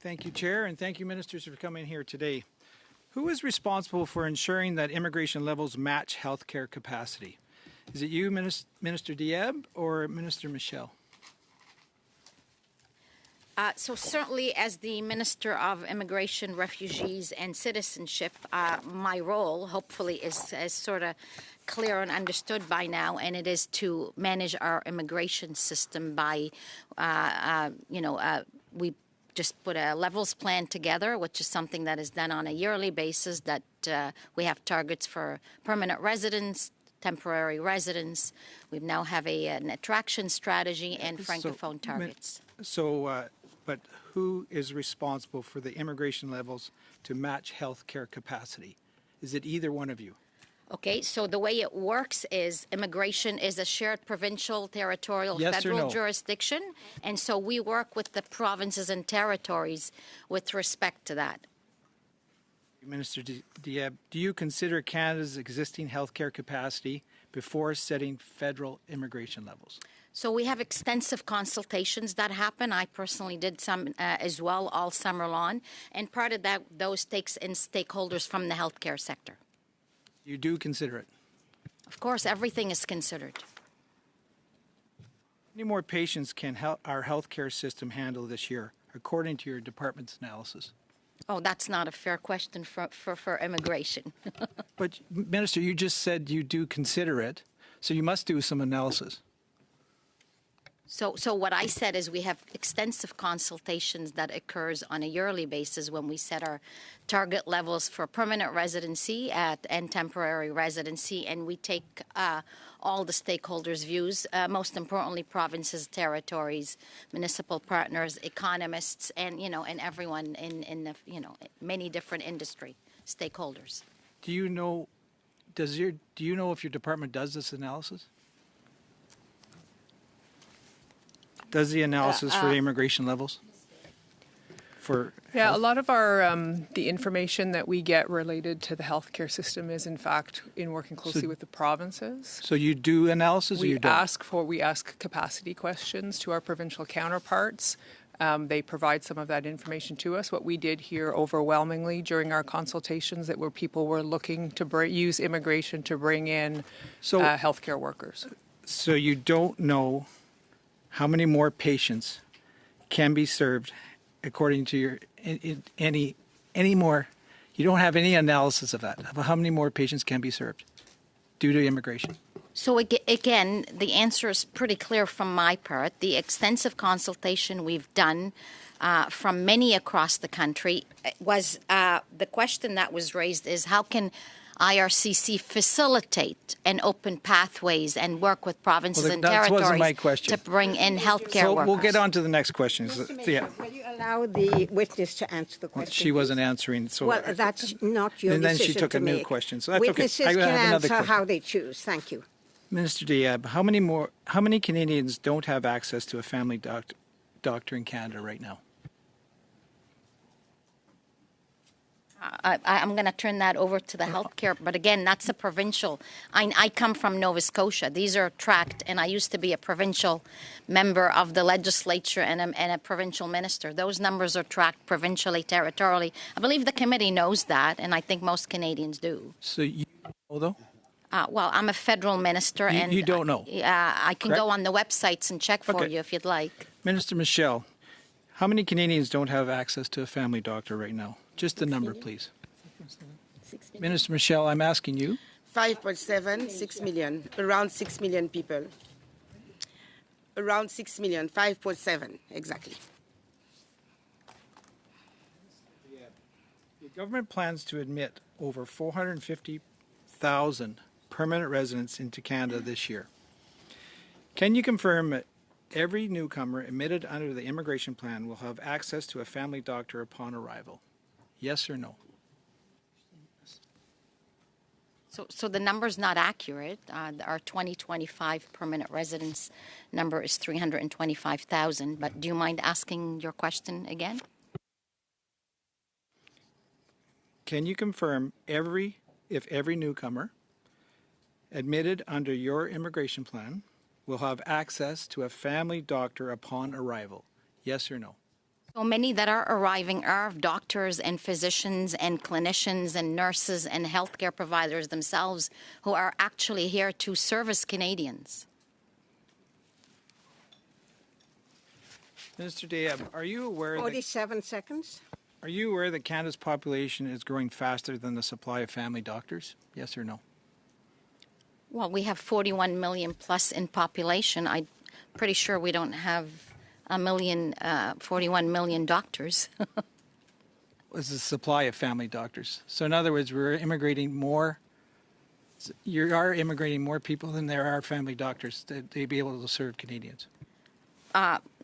Thank you, Chair, and thank you, Ministers, for coming here today. Who is responsible for ensuring that immigration levels match healthcare capacity? Is it you, Minister Diab, or Minister Michel? So certainly as the Minister of Immigration, Refugees and Citizenship, my role hopefully is sort of clear and understood by now, and it is to manage our immigration system by, we just put a levels plan together, which is something that is done on a yearly basis, that we have targets for permanent residents, temporary residents. We now have an attraction strategy and Francophone targets. But who is responsible for the immigration levels to match healthcare capacity? Is it either one of you? Okay, so the way it works is immigration is a shared provincial, territorial, Yes or federal no? jurisdiction, and so we work with the provinces and territories with respect to that. Minister Diab, do you consider Canada's existing healthcare capacity before setting federal immigration levels? So we have extensive consultations that happen. I personally did some as well all summer long, and part of that, those takes in stakeholders from the healthcare sector. You do consider it? Of course, everything is considered. How many more patients can our healthcare system handle this year, according to your department's analysis? Oh, that's not a fair question for immigration. But, Minister, you just said you do consider it, so you must do some analysis. So what I said is we have extensive consultations that occurs on a yearly basis when we set our target levels for permanent residency and temporary residency, and we take all the stakeholders' views, most importantly provinces, territories, municipal partners, economists, and and everyone in the many different industry stakeholders. Do you know if your department does this analysis? Does the analysis for the immigration levels? Yeah, a lot of our the information that we get related to the healthcare system is in fact in working closely with the provinces. So you do analysis, or you don't? We ask capacity questions to our provincial counterparts. They provide some of that information to us. What we did here overwhelmingly during our consultations that people were looking to use immigration to bring in healthcare workers. So you don't know how many more patients can be served according to your any more? You don't have any analysis of that, of how many more patients can be served due to immigration? So again, the answer is pretty clear from my part. The extensive consultation we've done from many across the country was the question that was raised is how can IRCC facilitate and open pathways and work with provinces and territories to bring in healthcare workers. We'll get on to the next question. Yeah. Will you allow the witness to answer the question? She wasn't answering. So well, that's not your decision. And then she took a new question. So that's Witnesses okay. can answer how they choose. Thank you. Minister Diab, how many Canadians don't have access to a family doctor in Canada right now? I'm going to turn that over to the healthcare, but again, that's a provincial. I come from Nova Scotia. These are tracked, and I used to be a provincial member of the legislature and a provincial minister. Those numbers are tracked provincially, territorially. I believe the committee knows that, and I think most Canadians do. So you know, though? Well, I'm a federal minister, and you don't know. I can Correct? go on the websites and check for you if you'd like. Minister Michel, how many Canadians don't have access to a family doctor right now? Just the number, please. Minister Michel, I'm asking you. 5.7, 6 million, around 6 million people. Around 6 million, 5.7, exactly. The government plans to admit over 450,000 permanent residents into Canada this year. Can you confirm that every newcomer admitted under the immigration plan will have access to a family doctor upon arrival? Yes or no? So the number's not accurate. Our 2025 permanent residence number is 325,000. But do you mind asking your question again? Can you confirm if every newcomer admitted under your immigration plan will have access to a family doctor upon arrival? Yes or no? So many that are arriving are doctors and physicians and clinicians and nurses and healthcare providers themselves who are actually here to service Canadians. Minister Diab, are you aware that 47 seconds. Canada's population is growing faster than the supply of family doctors? Yes or no? Well, we have 41 million plus in population. I'm pretty sure we don't have 41 million doctors. Is the supply of family doctors. So in other words, we're immigrating more. You are immigrating more people than there are family doctors to be able to serve Canadians.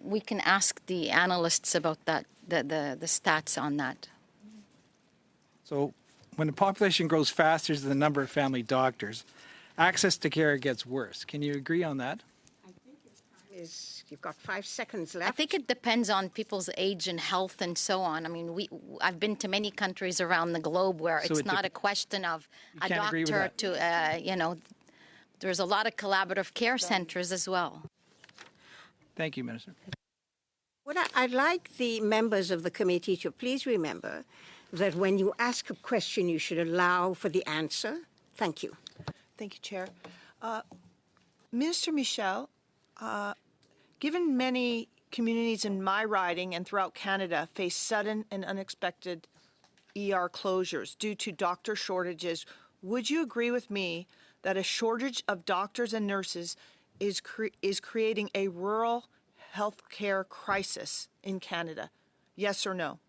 We can ask the analysts about that, the stats on that. So when the population grows faster than the number of family doctors, access to care gets worse. Can you agree on that? You've got 5 seconds left. I think it depends on people's age and health and so on. I mean, I've been to many countries around the globe where So it's it not a question of a can't agree with doctor that. to, there's a lot of collaborative care centers as well. Thank you, Minister. I'd like the members of the committee to please remember that when you ask a question, you should allow for the answer. Thank you. Thank you, Chair. Minister Michel, given many communities in my riding and throughout Canada face sudden and unexpected ER closures due to doctor shortages, would you agree with me that a shortage of doctors and nurses is creating a rural healthcare crisis in Canada? Yes or no?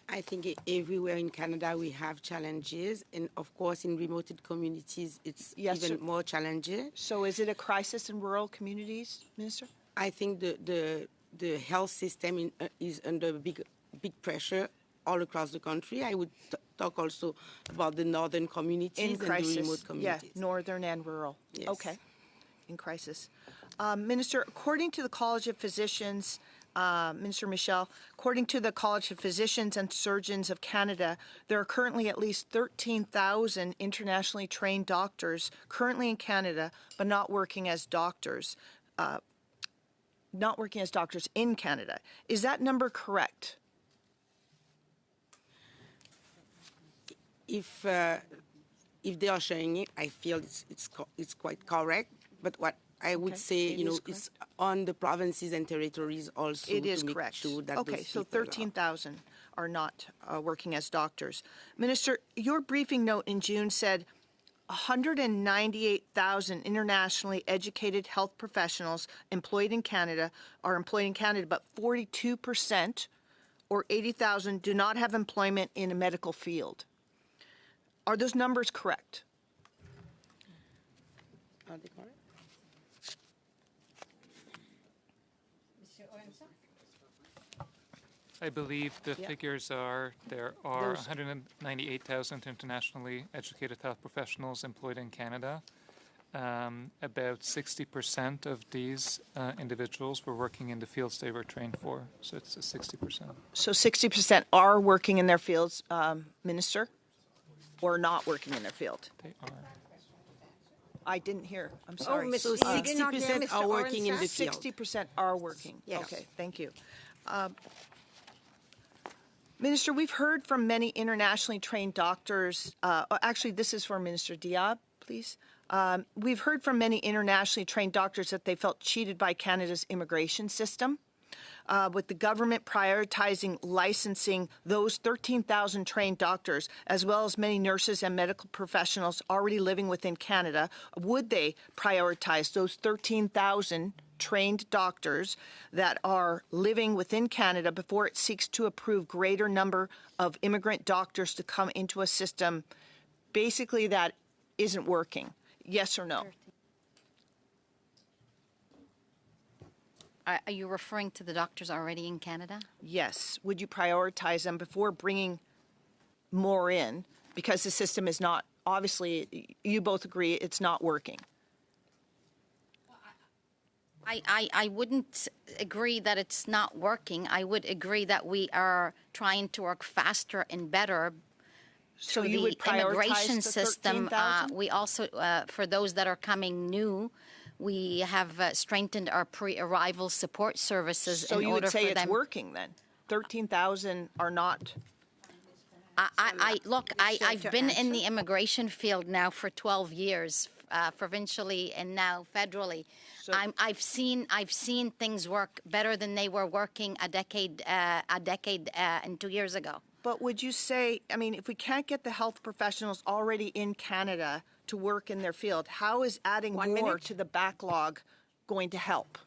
I think everywhere in Canada we have challenges, and of course in remote communities it's Yes, even sir. more challenging. So is it a crisis in rural communities, Minister? I think the health system is under big pressure all across the country. I would talk also about the northern communities In and the crisis, remote communities. yeah, northern and rural. Yes. Okay, in crisis. Minister, according to the College of Physicians, Minister Michel, according to the College of Physicians and Surgeons of Canada, there are currently at least 13,000 internationally trained doctors currently in Canada, but not working as doctors. Not working as doctors in Canada. Is that number correct? If they are sharing it, I feel it's quite correct. But what I would Okay. say, It is it's on the provinces and territories also It is to make correct. sure that Okay, those so people are- 13,000 are not working as doctors. Minister, your briefing note in June said 198,000 internationally educated health professionals employed in Canada are employed in Canada, but 42% or 80,000 do not have employment in a medical field. Are those numbers correct? Are they correct? I believe the Yeah. figures are there are Those- 198,000 internationally educated health professionals employed in Canada. About 60% of these individuals were working in the fields they were trained for, so it's a 60%. So 60% are working in their fields, Minister, or not working in their field? They are. I didn't hear. I'm sorry. Miss- So you did not hear 60% Mr. are working in the Orensat? field. 60% are working. Yes. Okay, thank you. Minister, we've heard from many internationally trained doctors. Actually, this is for Minister Diab, please. We've heard from many internationally trained doctors that they felt cheated by Canada's immigration system, with the government prioritizing licensing those 13,000 trained doctors, as well as many nurses and medical professionals already living within Canada. Would they prioritize those 13,000 trained doctors that are living within Canada before it seeks to approve greater number of immigrant doctors to come into a system basically that isn't working? Yes or no? Are you referring to the doctors already in Canada? Yes. Would you prioritize them before bringing more in? Because the system is not, obviously, you both agree it's not working. I wouldn't agree that it's not working. I would agree that we are trying to work faster and better. So through you would the prioritize immigration the system. 13,000? We also, for those that are coming new, We have strengthened our pre-arrival support services So in you order would say for it's them. working then? 13,000 are not. I've been in the immigration field now for 12 years, provincially and now federally. I've seen things work better than they were working a decade and 2 years ago. But would you say, I mean, if we can't get the health professionals already in Canada to work in their field, how is adding more to the backlog going to help?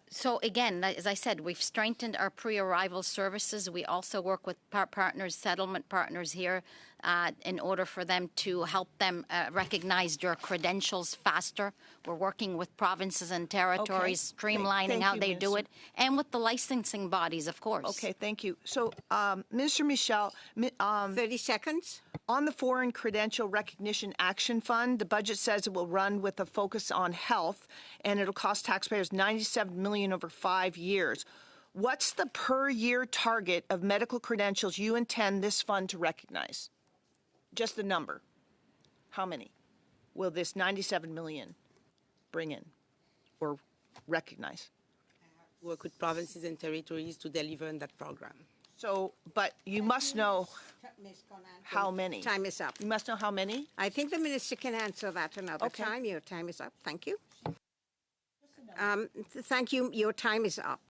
So again, as I said, we've strengthened our pre-arrival services. We also work with partners, settlement partners here, in order for them to help them recognize their credentials faster. We're working with provinces and territories, streamlining Thank how you, they do Minister. it, and with the licensing bodies, of course. Okay, thank you. So, Minister Michel, 30 seconds. on the Foreign Credential Recognition Action Fund, the budget says it will run with a focus on health, and it'll cost taxpayers $97 million over 5 years. What's the per-year target of medical credentials you intend this fund to recognize? Just the number. How many will this $97 million bring in or recognize? Work with provinces and territories to deliver on that program. So, but you must know how many. Time is up. You must know how many? I think the minister can answer that another Okay. time. Your time is up. Thank you. Thank you. Your time is up.